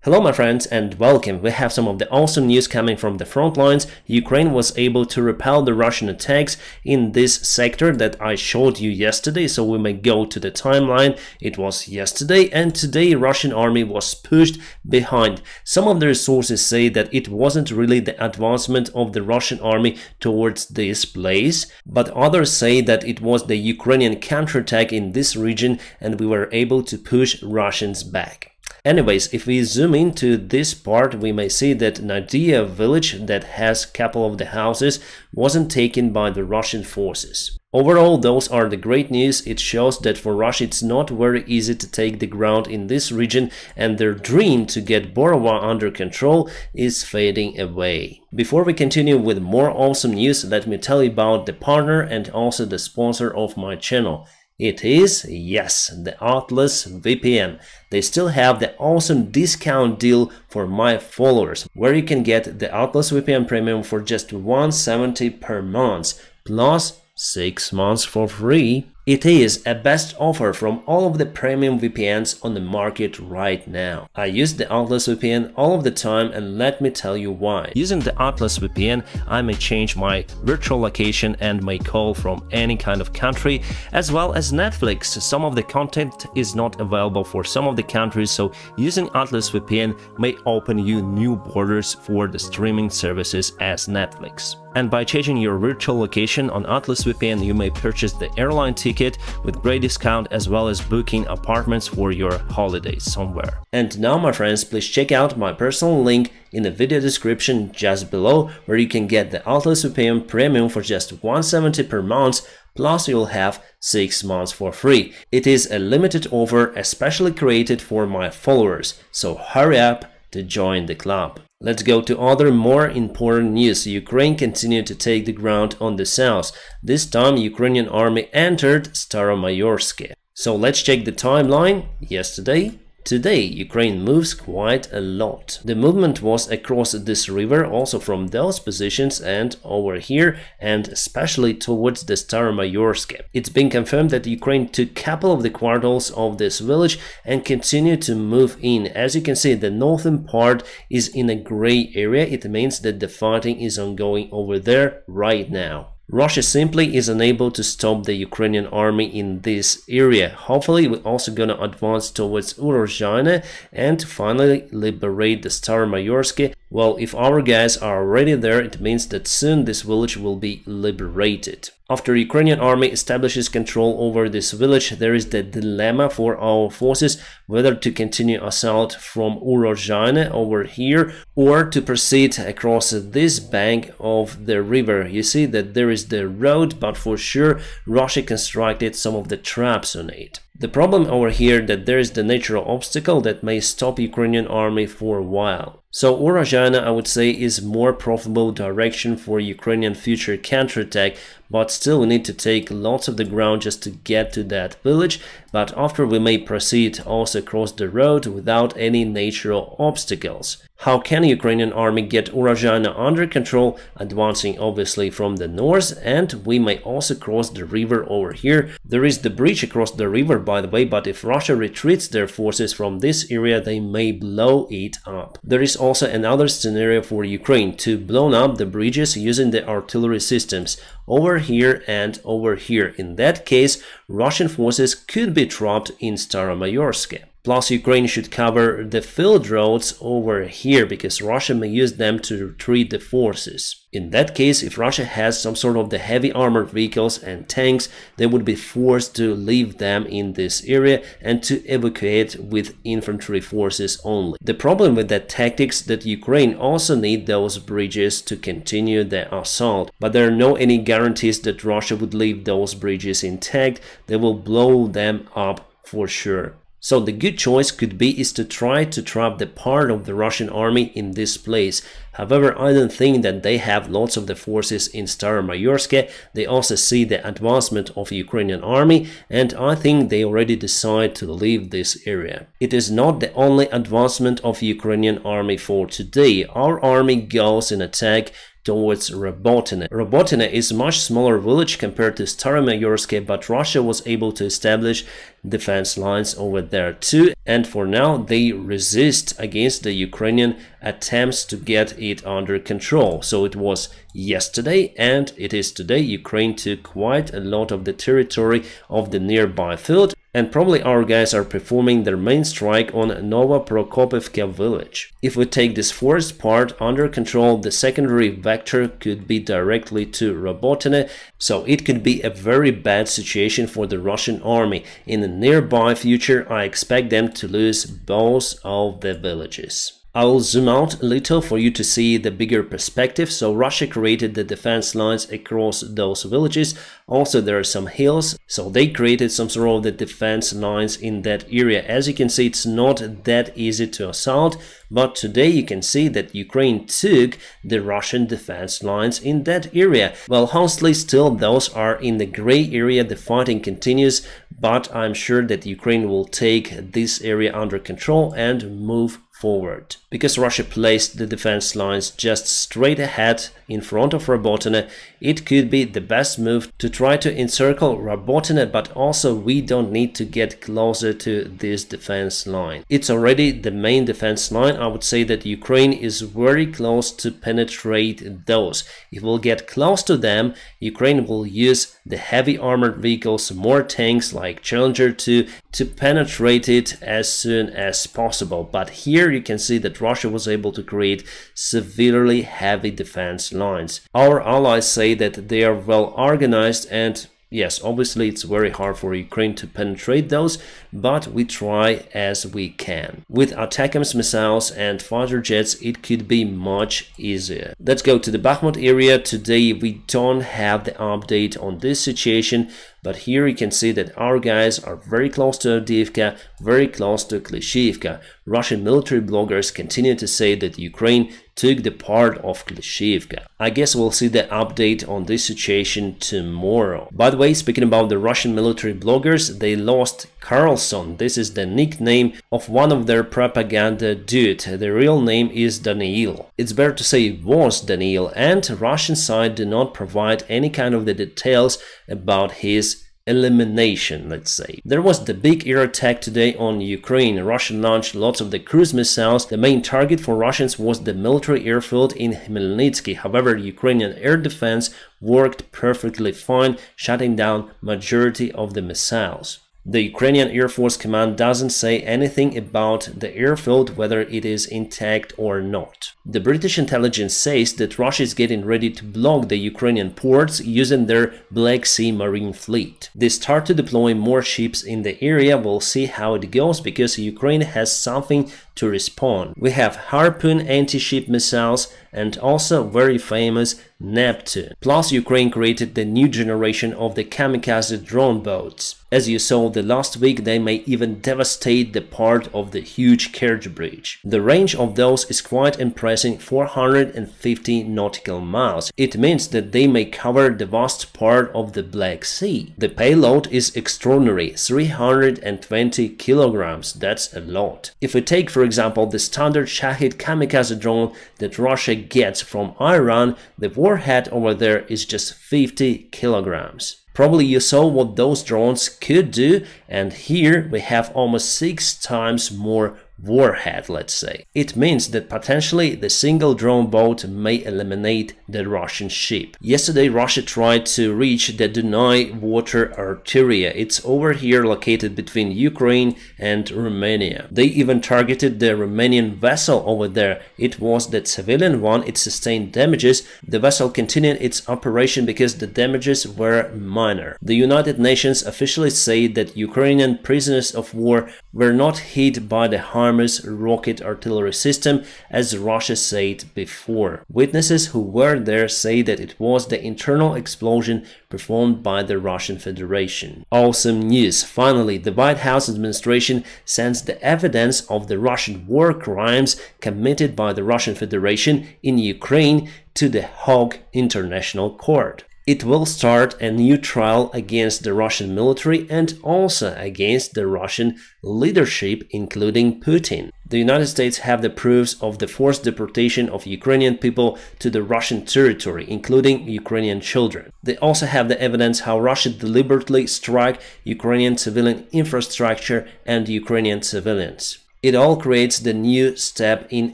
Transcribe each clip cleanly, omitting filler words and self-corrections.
Hello my friends and welcome. We have some of the awesome news coming from the front lines. Ukraine was able to repel the Russian attacks in this sector that I showed you yesterday, so we may go to the timeline. It was yesterday and today Russian army was pushed behind. Some of the sources say that it wasn't really the advancement of the Russian army towards this place, but others say that it was the Ukrainian counterattack in this region and we were able to push Russians back. Anyways, if we zoom into this part, we may see that Nadia village that has a couple of the houses wasn't taken by the Russian forces. Overall, those are the great news. It shows that for Russia it's not very easy to take the ground in this region and their dream to get Borova under control is fading away. Before we continue with more awesome news, let me tell you about the partner and also the sponsor of my channel. It is, yes, the Atlas VPN. They still have the awesome discount deal for my followers, where you can get the Atlas VPN Premium for just $170 per month, plus 6 months for free. It is a best offer from all of the premium VPNs on the market right now. I use the Atlas VPN all of the time and let me tell you why. Using the Atlas VPN, I may change my virtual location and may call from any kind of country, as well as Netflix. Some of the content is not available for some of the countries, so using Atlas VPN may open you new borders for the streaming services as Netflix. And by changing your virtual location on Atlas VPN, you may purchase the airline ticket with great discount as well as booking apartments for your holidays somewhere. And now my friends, please check out my personal link in the video description just below, where you can get the Atlas VPN Premium for just $170 per month, plus you'll have 6 months for free. It is a limited offer especially created for my followers, so hurry up to join the club. Let's go to other more important news. Ukraine continued to take the ground on the south. This time Ukrainian army entered Staromayorsk. So let's check the timeline. Yesterday. Today, Ukraine moves quite a lot. The movement was across this river, also from those positions and over here, and especially towards the Staromayorsk. It's been confirmed that Ukraine took a couple of the quarters of this village and continued to move in. As you can see, the northern part is in a gray area. It means that the fighting is ongoing over there right now. Russia simply is unable to stop the Ukrainian army in this area. Hopefully, we're also gonna advance towards Ruzzian and finally liberate the Staromayorsk. Well, if our guys are already there, it means that soon this village will be liberated. After Ukrainian army establishes control over this village, there is the dilemma for our forces whether to continue assault from Ruzzian over here or to proceed across this bank of the river. You see that there is the road, but for sure Russia constructed some of the traps on it. The problem over here that there is the natural obstacle that may stop Ukrainian army for a while. So Ruzzian, I would say, is more profitable direction for Ukrainian future counterattack, but still we need to take lots of the ground just to get to that village, but after we may proceed also across the road without any natural obstacles. How can Ukrainian army get Ruzzian under control? Advancing obviously from the north, and we may also cross the river over here. There is the bridge across the river, by the way, but if Russia retreats their forces from this area, they may blow it up. There is also another scenario for Ukraine to blow up the bridges using the artillery systems over here and over here. In that case, Russian forces could be trapped in Staromayorsk. Plus, Ukraine should cover the field roads over here because Russia may use them to retreat the forces. In that case, if Russia has some sort of the heavy armored vehicles and tanks, they would be forced to leave them in this area and to evacuate with infantry forces only. The problem with that tactics that Ukraine also need those bridges to continue the assault, but there are no any guarantees that Russia would leave those bridges intact. They will blow them up for sure. So the good choice could be is to try to trap the part of the Russian army in this place. However, I don't think that they have lots of the forces in Staromayorsk. They also see the advancement of Ukrainian army, and I think they already decide to leave this area. It is not the only advancement of Ukrainian army for today. Our army goes in attack towards Robotyne. Robotyne is a much smaller village compared to Staromayorsk, but Russia was able to establish defense lines over there too, and for now they resist against the Ukrainian attempts to get it under control. So it was yesterday and it is today. Ukraine took quite a lot of the territory of the nearby field, and probably our guys are performing their main strike on Novoprokopivka village. If we take this forest part under control, the secondary vector could be directly to Robotyne, so it could be a very bad situation for the Russian army. In the nearby future, I expect them to lose both of the villages. I'll zoom out a little for you to see the bigger perspective. So Russia created the defense lines across those villages. Also, there are some hills, so they created some sort of the defense lines in that area. As you can see, it's not that easy to assault, but today you can see that Ukraine took the Russian defense lines in that area. Well, honestly, still those are in the gray area. The fighting continues, but I'm sure that Ukraine will take this area under control and move forward. Because Russia placed the defense lines just straight ahead in front of Robotyne, it could be the best move to try to encircle Robotyne, but also we don't need to get closer to this defense line. It's already the main defense line. I would say that Ukraine is very close to penetrate those. If we'll get close to them, Ukraine will use the heavy armored vehicles, more tanks like Challenger 2, to penetrate it as soon as possible. But here you can see that Russia was able to create severely heavy defense lines. Our allies say that they are well organized, and yes, obviously it's very hard for Ukraine to penetrate those, but we try as we can. With ATACMS missiles and fighter jets, it could be much easier. Let's go to the Bakhmut area. Today we don't have the update on this situation, but here you can see that our guys are very close to Avdiivka, very close to Klishchiivka. Russian military bloggers continue to say that Ukraine took the part of Klishchiivka. I guess we'll see the update on this situation tomorrow. By the way, speaking about the Russian military bloggers, they lost Carlson. This is the nickname of one of their propaganda dude. The real name is Daniil. It's better to say was Daniil, and Russian side did not provide any kind of the details about his elimination, let's say. There was the big air attack today on Ukraine. Russia launched lots of the cruise missiles. The main target for Russians was the military airfield in Khmelnytsky. However, Ukrainian air defense worked perfectly fine, shutting down majority of the missiles. The Ukrainian Air Force Command doesn't say anything about the airfield, whether it is intact or not. The British intelligence says that Russia is getting ready to block the Ukrainian ports using their Black Sea Marine Fleet. They start to deploy more ships in the area. We'll see how it goes, because Ukraine has something to respond. We have Harpoon anti-ship missiles and also very famous Neptune. Plus, Ukraine created the new generation of the kamikaze drone boats. As you saw the last week, they may even devastate the part of the huge Kerch Bridge. The range of those is quite impressive, 450 nautical miles. It means that they may cover the vast part of the Black Sea. The payload is extraordinary, 320 kilograms. That's a lot. If we take, for example, the standard Shahid kamikaze drone that Russia gets from Iran, the warhead over there is just 50 kilograms. Probably you saw what those drones could do, and here we have almost 6 times more warhead, let's say. It means that potentially the single drone boat may eliminate the Russian ship. Yesterday Russia tried to reach the Dunai water arteria. It's over here, located between Ukraine and Romania. They even targeted the Romanian vessel over there. It was the civilian one. It sustained damages. The vessel continued its operation because the damages were minor. The United Nations officially say that Ukrainian prisoners of war were not hit by the rocket artillery system, as Russia said before. Witnesses who were there say that it was the internal explosion performed by the Russian Federation. Awesome news! Finally, the White House administration sends the evidence of the Russian war crimes committed by the Russian Federation in Ukraine to the Hague International Court. It will start a new trial against the Russian military and also against the Russian leadership, including Putin. The United States have the proofs of the forced deportation of Ukrainian people to the Russian territory, including Ukrainian children. They also have the evidence how Russia deliberately struck Ukrainian civilian infrastructure and Ukrainian civilians. It all creates the new step in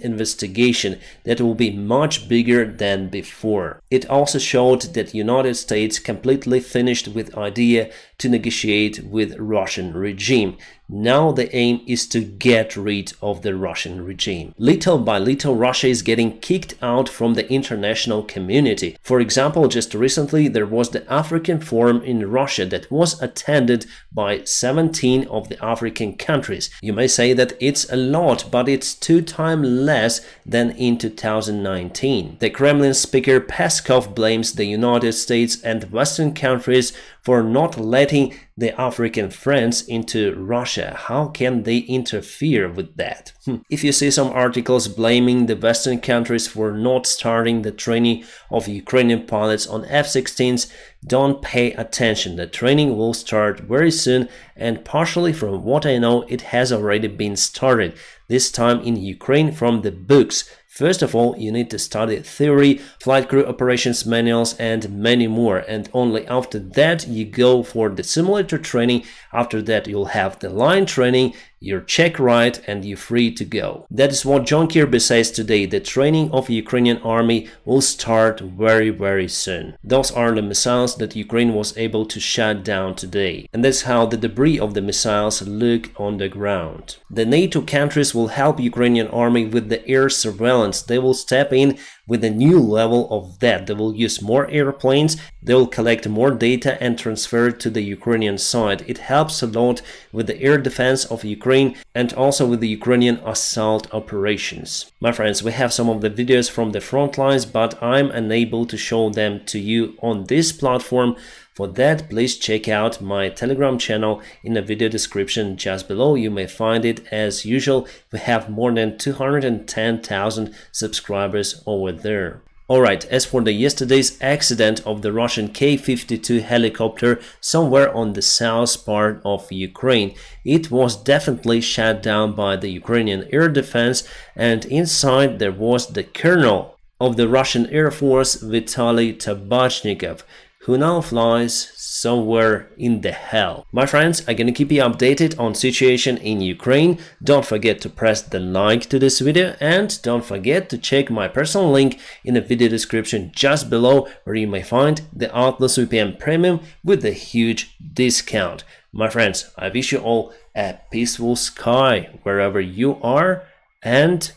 investigation that will be much bigger than before. It also showed that the United States completely finished with idea to negotiate with Russian regime. Now the aim is to get rid of the Russian regime. Little by little, Russia is getting kicked out from the international community. For example, just recently there was the African Forum in Russia that was attended by 17 of the African countries. You may say that it's a lot, but it's 2 times less than in 2019. The Kremlin speaker Peskov blames the United States and Western countries for not letting the African friends into Russia. How can they interfere with that? If you see some articles blaming the Western countries for not starting the training of Ukrainian pilots on F-16s, don't pay attention. The training will start very soon, and partially from what I know, it has already been started, this time in Ukraine from the books. First of all, you need to study theory, flight crew operations manuals, and many more, and only after that you go for the simulator training. After that you'll have the line training, your check ride, and you're free to go. That is what John Kirby says today. The training of Ukrainian army will start very soon. Those are the missiles that Ukraine was able to shut down today, and that's how the debris of the missiles look on the ground. The NATO countries will help Ukrainian army with the air surveillance. They will step in with a new level of that. They will use more airplanes, they will collect more data and transfer it to the Ukrainian side. It helps a lot with the air defense of Ukraine and also with the Ukrainian assault operations. My friends, we have some of the videos from the front lines, but I'm unable to show them to you on this platform. For that, please check out my Telegram channel in the video description just below. You may find it as usual. We have more than 210,000 subscribers over there. Alright, as for the yesterday's accident of the Russian K-52 helicopter somewhere on the south part of Ukraine, it was definitely shot down by the Ukrainian air defense, and inside there was the colonel of the Russian Air Force, Vitaly Tabachnikov, who now flies somewhere in the hell. My friends, I'm gonna keep you updated on situation in Ukraine. Don't forget to press the like to this video, and don't forget to check my personal link in the video description just below, where you may find the Atlas VPN Premium with a huge discount. My friends, I wish you all a peaceful sky wherever you are, and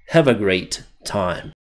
have a great time.